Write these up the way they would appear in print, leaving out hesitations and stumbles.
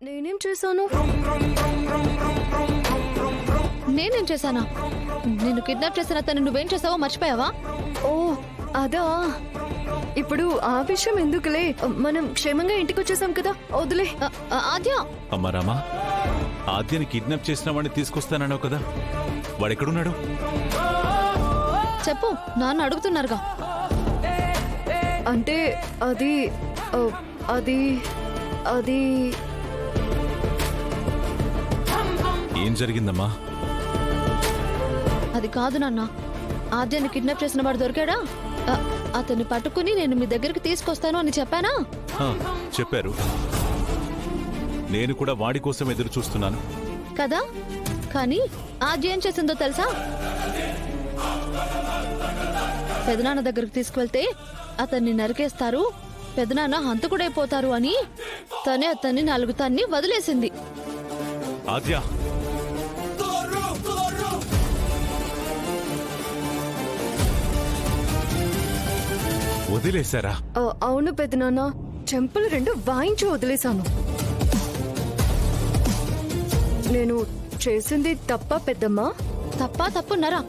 నేనేం చేశాను? నేనేం చేశానా? నిన్ను కిడ్నాప్ చేసిన అతను నువ్వేం చేసావో మర్చిపోయావా? ఓ అదా, ఇప్పుడు ఆ విషయం ఎందుకులే, మనం క్షేమంగా ఇంటికి వచ్చేసాం కదా, వదిలే. ఆద్య, అమ్మా రామా, ఆద్యని కిడ్నాప్ చేసిన వాడిని తీసుకొస్తానన్నావు కదా, వాడెక్కడున్నాడు? చెప్పు, నాన్న అడుగుతున్నారుగా. అంటే అది అది అది ఏం జరిగిందమ్మా? అది కాదు నాన్న, ఆద్యని కిడ్నాప్ చేసిన వాడు దొరికాడా? అతన్ని పట్టుకుని నేను మీ దగ్గరికి తీసుకొస్తాను అని చెప్పానా? చెప్పారు. నేను కూడా వాడి కోసం ఎదురు చూస్తున్నాను కదా. కానీ ఆద్య ఏం చేసిందో తెలుసా? పెదనాన్న దగ్గరికి తీసుకువెళ్తే అతన్ని నరికేస్తారు, పెదనాన్న హంతకుడైపోతారు అని తనే అతన్ని 4 తన్ని వదిలేసింది. ఆద్య, వదిలేశారా? అవును పెద్దనాన్న, చెంపలు 2 వాయించి వదిలేశాను. నేను చేసింది తప్ప పెద్దమ్మా? తప్పున్నారా?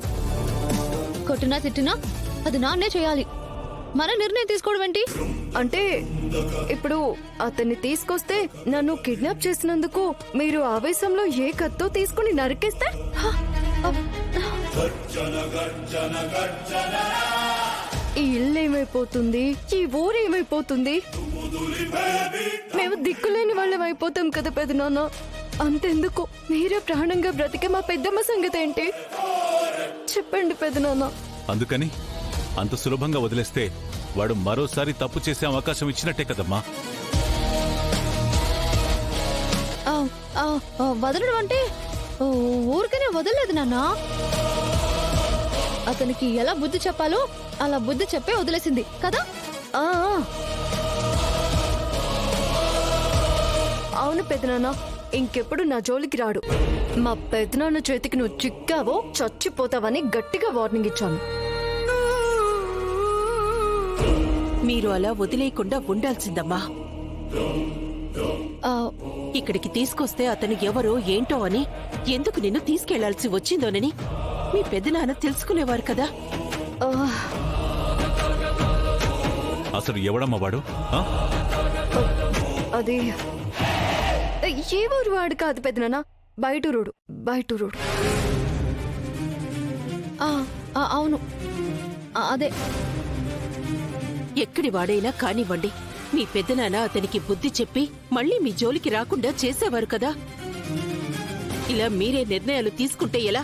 కొట్టినా తిట్టినా అది నాన్నే చేయాలి. మన నిర్ణయం తీసుకోవడం ఏంటి? అంటే ఇప్పుడు అతన్ని తీసుకొస్తే నన్ను కిడ్నాప్ చేసినందుకు మీరు ఆవేశంలో ఏ కత్తో తీసుకుని నరికేస్తే ఈ ఇల్లు ఏమైపోతుంది, ఈ ఊరు ఏమైపోతుంది, మేము దిక్కులేని వాళ్ళం అయిపోతాం కదా పెదనాన్న. అంతెందుకు, మీరే ప్రాణంగా బ్రతికే మా పెద్దమ్మ సంగతి ఏంటి చెప్పండి పెదనాన్న. అందుకని అంత సులభంగా వదిలేస్తే వాడు మరోసారి తప్పు చేసే అవకాశం ఇచ్చినట్టే కదమ్మా. వదలడం అంటే ఊరికనే వదలలేదు నాన్న. అతనికి ఎలా బుద్ధి చెప్పాలో అలా బుద్ధి చెప్పే వదిలేసింది కదా. అవును పెదనాన్న, ఇంకెప్పుడు నా జోలికి రాడు. మా పెదనాన్న చేతికి నువ్వు చిక్కావో చచ్చిపోతావని గట్టిగా వార్నింగ్ ఇచ్చాను. మీరు అలా వదిలేయకుండా ఉండాల్సిందమ్మా. ఇక్కడికి తీసుకొస్తే అతను ఎవరో ఏంటో అని, ఎందుకు నిన్ను తీసుకెళ్లాల్సి వచ్చిందోనని మీ పెద్దనాన్న తెలుసుకునేవారు కదా. అసలు ఎవడమ్మా వాడు? అది ఏ ఊరు వాడు కాదు పెదనాన్న, బయటూరుడు. అవును, అదే. ఎక్కడి వాడైనా కానివ్వండి, మీ పెద్దనాన్న అతనికి బుద్ధి చెప్పి మళ్ళీ మీ జోలికి రాకుండా చేసేవారు కదా. ఇలా మీరే నిర్ణయాలు తీసుకుంటే ఎలా?